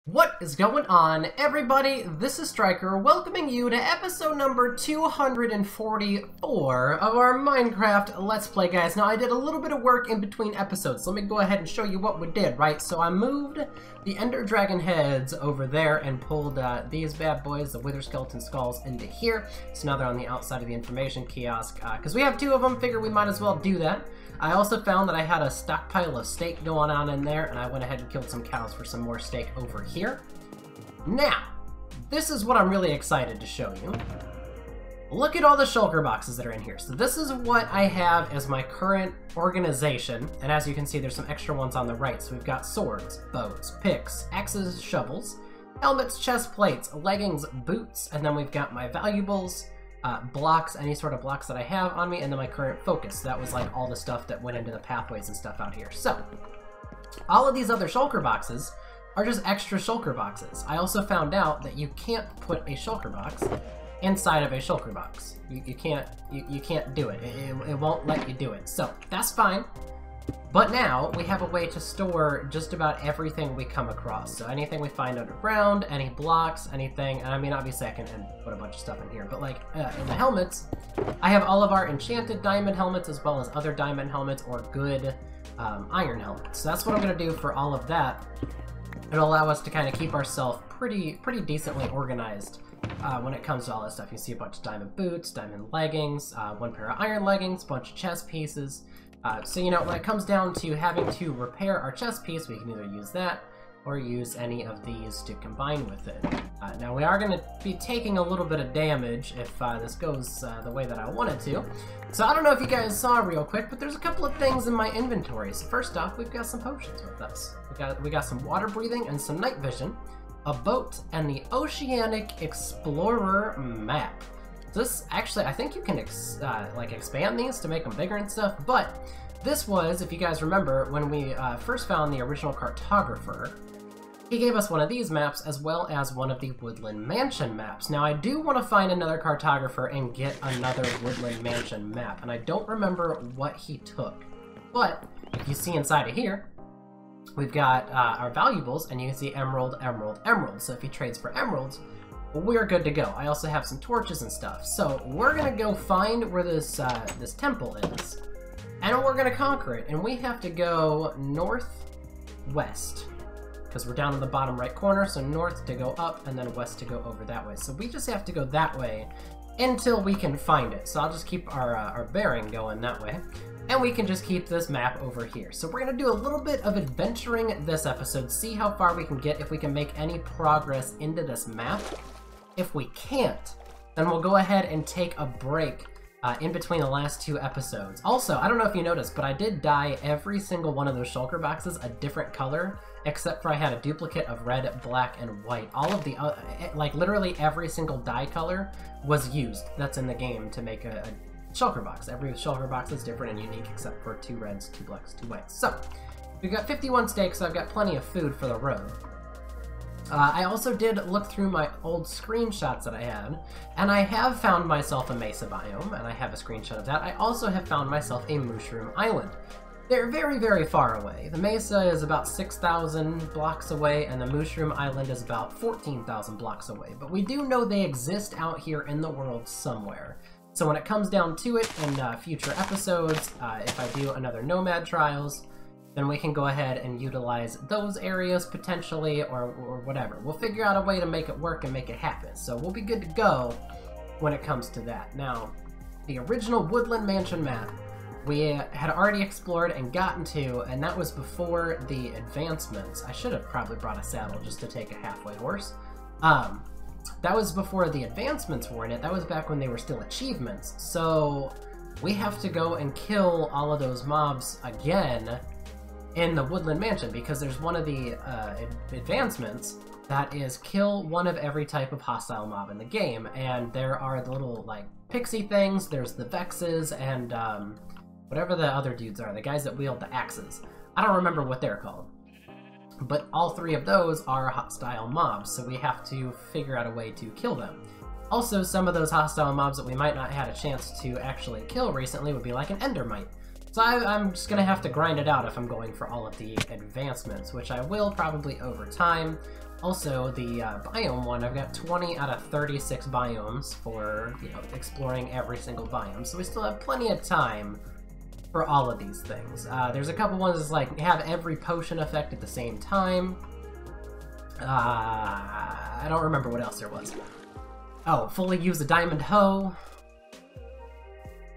What is going on, everybody? This is Striker, welcoming you to episode number 244 of our Minecraft Let's Play, guys. Now, I did a little bit of work in between episodes, so let me go ahead and show you what we did, right? So I moved the Ender Dragon heads over there and pulled these bad boys, the Wither Skeleton Skulls, into here. So now they're on the outside of the information kiosk. Because we have two of them, figure we might as well do that. I also found that I had a stockpile of steak going on in there, and I went ahead and killed some cows for some more steak over here. Now, this is what I'm really excited to show you. Look at all the shulker boxes that are in here. So this is what I have as my current organization, and as you can see, there's some extra ones on the right. So we've got swords, bows, picks, axes, shovels, helmets, chest plates, leggings, boots, and then we've got my valuables, blocks, any sort of blocks that I have on me, and then my current focus. So that was like all the stuff that went into the pathways and stuff out here. So, all of these other shulker boxes are just extra shulker boxes. I also found out that you can't put a shulker box inside of a shulker box. You can't do it. It won't let you do it. So, that's fine. But now, we have a way to store just about everything we come across. So anything we find underground, any blocks, anything, and I mean, obviously I can put a bunch of stuff in here, but like, in the helmets, I have all of our enchanted diamond helmets as well as other diamond helmets or good iron helmets. So that's what I'm going to do for all of that. It'll allow us to kind of keep ourselves pretty decently organized when it comes to all this stuff. You see a bunch of diamond boots, diamond leggings, one pair of iron leggings, bunch of chest pieces. So, you know, when it comes down to having to repair our chest piece, we can either use that or use any of these to combine with it. Now, we are going to be taking a little bit of damage if this goes the way that I want it to. So, I don't know if you guys saw real quick, but there's a couple of things in my inventory. So, first off, we've got some potions with us. We got some water breathing and some night vision, a boat, and the Oceanic Explorer map. This, actually, I think you can expand these to make them bigger and stuff, but this was, if you guys remember, when we first found the original cartographer, he gave us one of these maps as well as one of the Woodland Mansion maps. Now, I do want to find another cartographer and get another Woodland Mansion map, and I don't remember what he took, but if you see inside of here, we've got our valuables, and you can see emerald, emerald, emerald. So if he trades for emeralds, we're good to go. I also have some torches and stuff. So we're gonna go find where this this temple is, and we're gonna conquer it. And we have to go northwest because we're down in the bottom right corner. So north to go up, and then west to go over that way. So we just have to go that way until we can find it. So I'll just keep our bearing going that way, and we can just keep this map over here. So we're gonna do a little bit of adventuring this episode, see how far we can get, if we can make any progress into this map. If we can't, then we'll go ahead and take a break in between the last two episodes. Also, I don't know if you noticed, but I did dye every single one of those shulker boxes a different color, except for I had a duplicate of red, black, and white. All of the, like literally every single dye color was used that's in the game to make a shulker box. Every shulker box is different and unique except for 2 reds, 2 blacks, 2 whites. So, we've got 51 steaks, so I've got plenty of food for the road. I also did look through my old screenshots that I had, and I have found myself a mesa biome, and I have a screenshot of that. I also have found myself a mushroom island. They're very far away. The mesa is about 6,000 blocks away, and the mushroom island is about 14,000 blocks away. But we do know they exist out here in the world somewhere. So when it comes down to it in future episodes, if I do another Nomad Trials, then we can go ahead and utilize those areas potentially, or whatever. We'll figure out a way to make it work and make it happen. So we'll be good to go when it comes to that. Now, the original Woodland Mansion map, we had already explored and gotten to, and that was before the advancements. I should have probably brought a saddle just to take a halfway horse. That was before the advancements were in it. That was back when they were still achievements. So we have to go and kill all of those mobs again in the Woodland Mansion, because there's one of the advancements that is kill one of every type of hostile mob in the game, and there are the little like pixie things, there's the vexes, and whatever the other dudes are, the guys that wield the axes. I don't remember what they're called, but all 3 of those are hostile mobs, so we have to figure out a way to kill them. Also, some of those hostile mobs that we might not have had a chance to actually kill recently would be like an endermite. So I'm just going to have to grind it out if I'm going for all of the advancements, which I will probably over time. Also, the biome one, I've got 20 out of 36 biomes for, you know, exploring every single biome, so we still have plenty of time for all of these things. There's a couple ones that's like, have every potion effect at the same time. I don't remember what else there was. Oh, fully use the diamond hoe.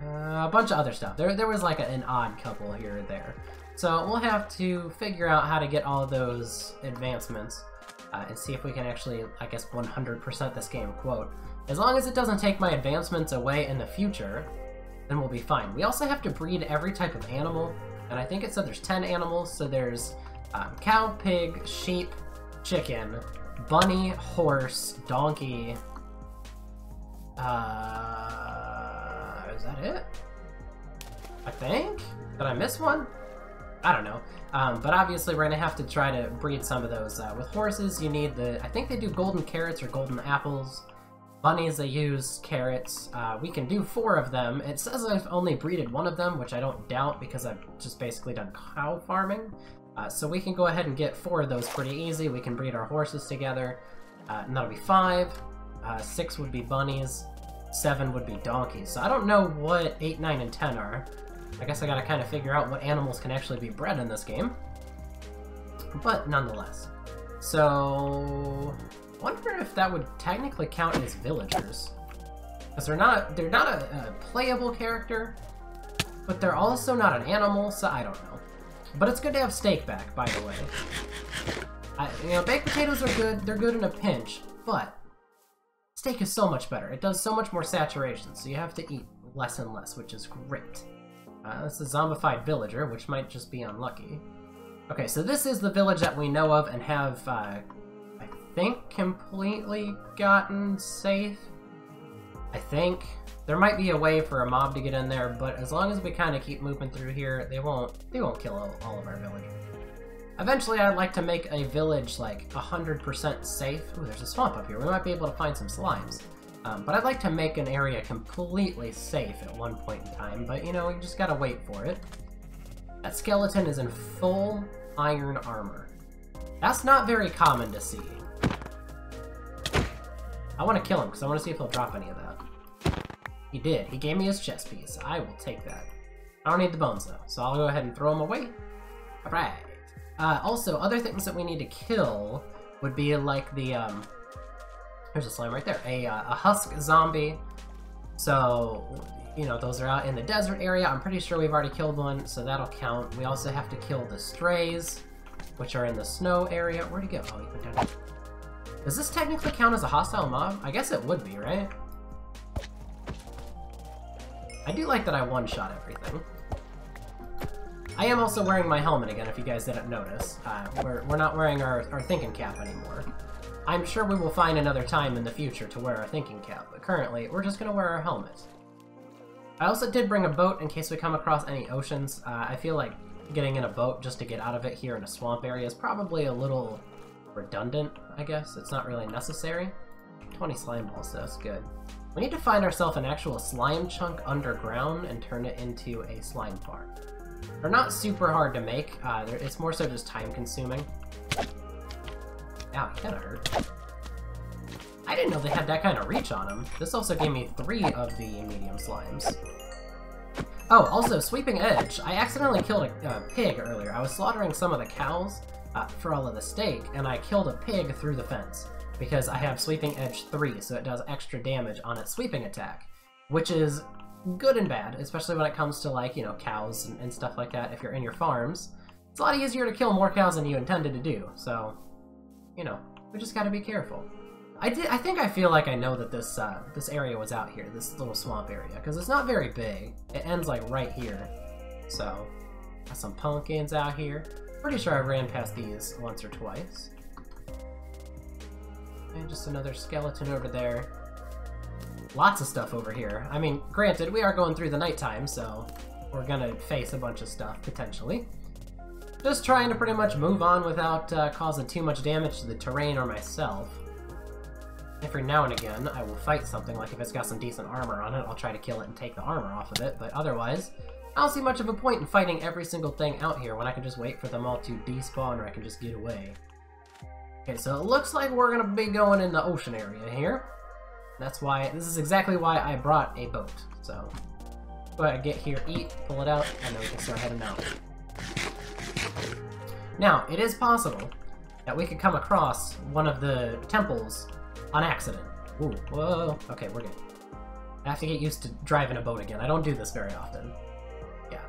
A bunch of other stuff. There was like an odd couple here or there. So we'll have to figure out how to get all of those advancements and see if we can actually, I guess, 100% this game, quote. As long as it doesn't take my advancements away in the future, then we'll be fine. We also have to breed every type of animal, and I think it said there's 10 animals, so there's cow, pig, sheep, chicken, bunny, horse, donkey. Is that it? I think? Did I miss one? I don't know. But obviously we're gonna have to try to breed some of those. With horses, you need I think they do golden carrots or golden apples. Bunnies, they use carrots. We can do 4 of them. It says I've only breeded 1 of them, which I don't doubt because I've just basically done cow farming. So we can go ahead and get 4 of those pretty easy. We can breed our horses together, and that'll be 5. 6 would be bunnies. 7 would be donkeys. So I don't know what 8, 9, and 10 are. I guess I gotta kind of figure out what animals can actually be bred in this game. But nonetheless. So wonder if that would technically count as villagers. Because they're not a playable character, but they're also not an animal, so I don't know. But it's good to have steak back, by the way. You know, baked potatoes are good, they're good in a pinch, but steak is so much better. It does so much more saturation, so you have to eat less and less, which is great. This is a zombified villager, which might just be unlucky. Okay, so this is the village that we know of and have, I think, completely gotten safe. I think. There might be a way for a mob to get in there, but as long as we kind of keep moving through here, they won't kill all of our villagers. Eventually, I'd like to make a village, like, 100% safe. Ooh, there's a swamp up here. We might be able to find some slimes. But I'd like to make an area completely safe at one point in time, but, you know, you just gotta wait for it. That skeleton is in full iron armor. That's not very common to see. I want to kill him, because I want to see if he'll drop any of that. He did. He gave me his chest piece. I will take that. I don't need the bones, though, so I'll go ahead and throw them away. Alright. Also, other things that we need to kill would be like the, there's a slime right there. A husk zombie. So, you know, those are out in the desert area. I'm pretty sure we've already killed one, so that'll count. We also have to kill the strays, which are in the snow area. Where'd he go? Oh, he went down here. Does this technically count as a hostile mob? I guess it would be, right? I do like that I one-shot everything. I am also wearing my helmet again, if you guys didn't notice. We're not wearing our thinking cap anymore. I'm sure we will find another time in the future to wear our thinking cap, but currently, we're just gonna wear our helmet. I also did bring a boat in case we come across any oceans. I feel like getting in a boat just to get out of it here in a swamp area is probably a little redundant, I guess. It's not really necessary. 20 slime balls, so that's good. We need to find ourselves an actual slime chunk underground and turn it into a slime farm. They're not super hard to make. It's more so just time consuming. Ow, he kinda hurt. I didn't know they had that kind of reach on them. This also gave me 3 of the medium slimes. Oh, also, Sweeping Edge. I accidentally killed a pig earlier. I was slaughtering some of the cows for all of the steak, and I killed a pig through the fence because I have Sweeping Edge 3, so it does extra damage on its sweeping attack, which is good and bad, especially when it comes to, like, you know, cows and stuff like that. If you're in your farms, it's a lot easier to kill more cows than you intended to do, so, you know, we just gotta be careful. I think I feel like I know that this this area was out here, this little swamp area, because it's not very big. It ends, like, right here. So, got some pumpkins out here. Pretty sure I ran past these once or twice. And just another skeleton over there. Lots of stuff over here. I mean, granted, we are going through the nighttime, so we're gonna face a bunch of stuff, potentially. Just trying to pretty much move on without causing too much damage to the terrain or myself. Every now and again, I will fight something, like if it's got some decent armor on it, I'll try to kill it and take the armor off of it, but otherwise, I don't see much of a point in fighting every single thing out here when I can just wait for them all to despawn or I can just get away. Okay, so it looks like we're gonna be going in the ocean area here. That's why, this is exactly why I brought a boat. So, go ahead, get here, eat, pull it out, and then we can start heading out. Now, it is possible that we could come across one of the temples on accident. Ooh, whoa, okay, we're good. I have to get used to driving a boat again. I don't do this very often. Yeah.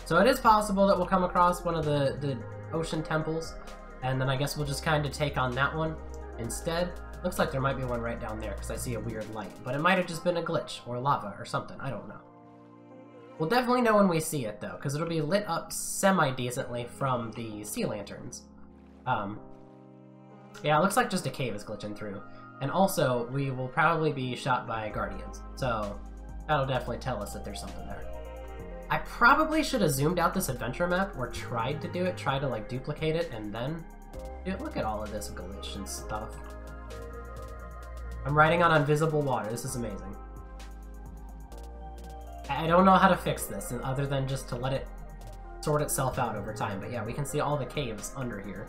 So it is possible that we'll come across one of the ocean temples, and then I guess we'll just kind of take on that one instead. Looks like there might be one right down there, because I see a weird light. But it might have just been a glitch, or lava, or something. I don't know. We'll definitely know when we see it, though, because it'll be lit up semi-decently from the sea lanterns. Yeah, it looks like just a cave is glitching through. And also, we will probably be shot by guardians. So, that'll definitely tell us that there's something there. I probably should have zoomed out this adventure map, or tried to do it, try to, like, duplicate it, and then... Dude, look at all of this glitch and stuff. I'm riding on invisible water. This is amazing. I don't know how to fix this, other than just to let it sort itself out over time. But yeah, we can see all the caves under here.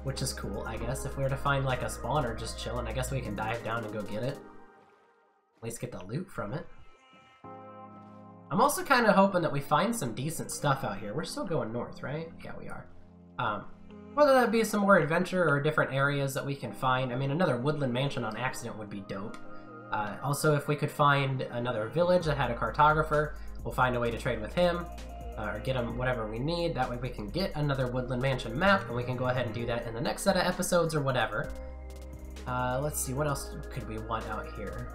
Which is cool, I guess. If we were to find, like, a spawner just chilling, I guess we can dive down and go get it. At least get the loot from it. I'm also kind of hoping that we find some decent stuff out here. We're still going north, right? Yeah, we are. Whether that be some more adventure or different areas that we can find. I mean, another woodland mansion on accident would be dope. Also, if we could find another village that had a cartographer, we'll find a way to trade with him, or get him whatever we need. That way we can get another woodland mansion map, and we can go ahead and do that in the next set of episodes or whatever. Let's see, what else could we want out here?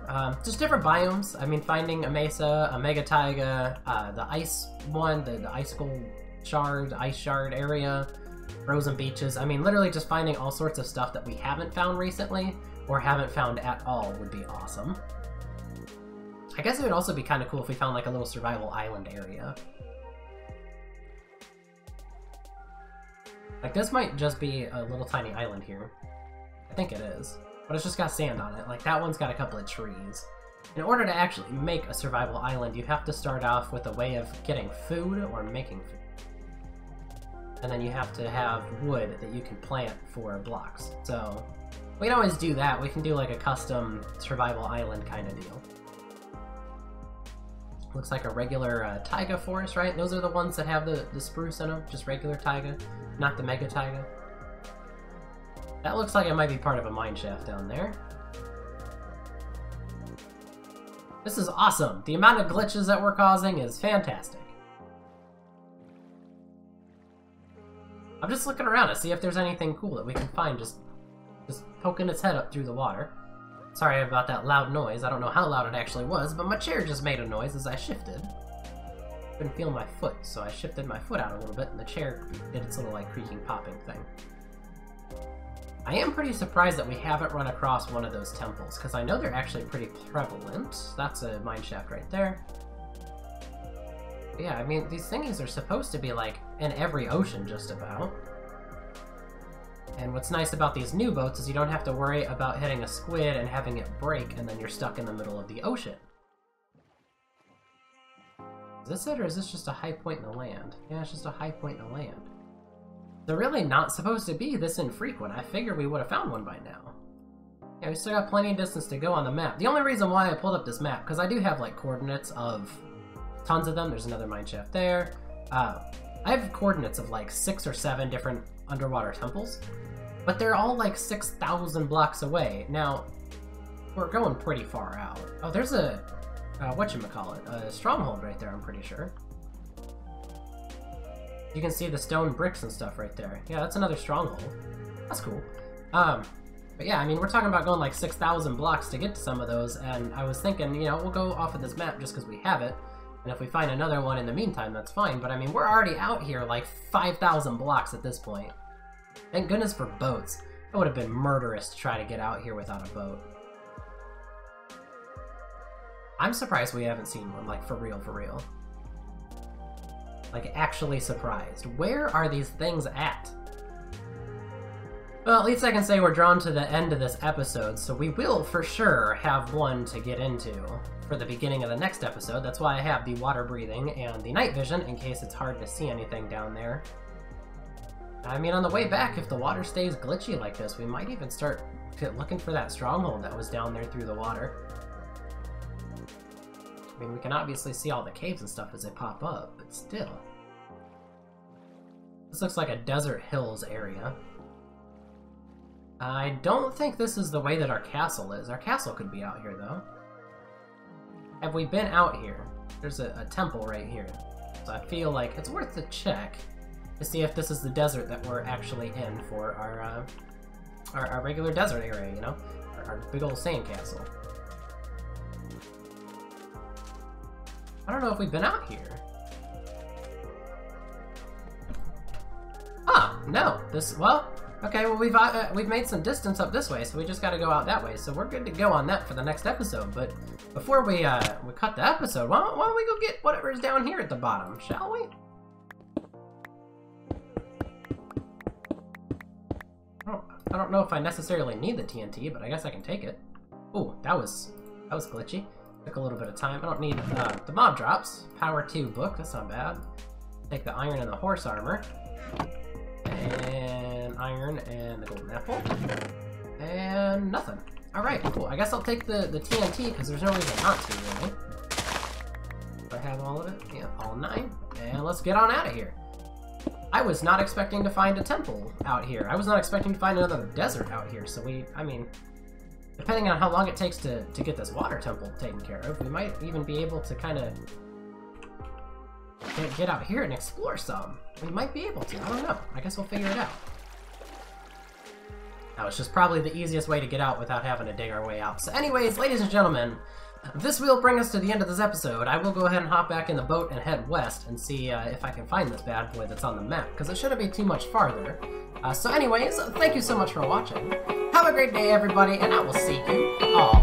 Just different biomes. I mean, finding a mesa, a mega taiga, the ice one, the icicle shard, ice shard area, frozen beaches. I mean, literally just finding all sorts of stuff that we haven't found recently, or haven't found at all, would be awesome. I guess it would also be kind of cool if we found like a little survival island area. Like, this might just be a little tiny island here. I think it is. But it's just got sand on it. Like, that one's got a couple of trees. In order to actually make a survival island, you have to start off with a way of getting food or making food. And then you have to have wood that you can plant for blocks. So, we can always do that. We can do like a custom survival island kind of deal. Looks like a regular taiga forest, right? Those are the ones that have the spruce in them. Just regular taiga, not the mega taiga. That looks like it might be part of a mine shaft down there. This is awesome. The amount of glitches that we're causing is fantastic. I'm just looking around to see if there's anything cool that we can find just poking its head up through the water. Sorry about that loud noise. I don't know how loud it actually was, but my chair just made a noise as I shifted. Couldn't feel my foot, so I shifted my foot out a little bit and the chair did its little like creaking, popping thing. I am pretty surprised that we haven't run across one of those temples, because I know they're actually pretty prevalent. That's a mine shaft right there. But yeah, I mean, these thingies are supposed to be like in every ocean just about. And what's nice about these new boats is you don't have to worry about hitting a squid and having it break and then you're stuck in the middle of the ocean. Is this it, or is this just a high point in the land? Yeah, it's just a high point in the land. They're really not supposed to be this infrequent. I figured we would have found one by now. Yeah, we still got plenty of distance to go on the map. The only reason why I pulled up this map, because I do have like coordinates of tons of them. There's another mine shaft there. I have coordinates of like 6 or 7 different underwater temples, but they're all like 6,000 blocks away. Now, we're going pretty far out. Oh, there's a, whatchamacallit, a stronghold right there, I'm pretty sure. You can see the stone bricks and stuff right there. Yeah, that's another stronghold. That's cool. But yeah, I mean, we're talking about going like 6,000 blocks to get to some of those, and I was thinking, you know, we'll go off of this map just because we have it, and if we find another one in the meantime, that's fine. But I mean, we're already out here like 5,000 blocks at this point. Thank goodness for boats. It would have been murderous to try to get out here without a boat. I'm surprised we haven't seen one, like, for real, for real. Like, actually surprised. Where are these things at? Well, at least I can say we're drawn to the end of this episode, so we will for sure have one to get into for the beginning of the next episode. That's why I have the water breathing and the night vision, in case it's hard to see anything down there. I mean, on the way back, if the water stays glitchy like this, we might even start looking for that stronghold that was down there through the water. I mean, we can obviously see all the caves and stuff as they pop up, but still. This looks like a desert hills area. I don't think this is the way that our castle is. Our castle could be out here, though. Have we been out here? There's a temple right here. So I feel like it's worth a check to see if this is the desert that we're actually in for our regular desert area, you know? Our big old sandcastle. I don't know if we've been out here. Ah, no. Well, okay, well we've made some distance up this way, so we just gotta go out that way. So we're good to go on that for the next episode. But before we cut the episode, why don't we go get whatever's down here at the bottom, shall we? I don't know if I necessarily need the TNT, but I guess I can take it. Ooh, that was glitchy. Took a little bit of time. I don't need the mob drops. Power 2 book, that's not bad. Take the iron and the horse armor. And iron and the golden apple. And nothing. Alright, cool. I guess I'll take the TNT because there's no reason not to, really. Do I have all of it? Yeah, all 9. And let's get on out of here. I was not expecting to find a temple out here. I was not expecting to find another desert out here, so I mean, depending on how long it takes to get this water temple taken care of, we might even be able to kind of get out here and explore some. We might be able to, I don't know. I guess we'll figure it out. Now, it's just probably the easiest way to get out without having to dig our way out. So anyways, ladies and gentlemen, this will bring us to the end of this episode. I will go ahead and hop back in the boat and head west and see if I can find this bad boy that's on the map, because it shouldn't be too much farther. So anyways, thank you so much for watching. Have a great day, everybody, and I will see you all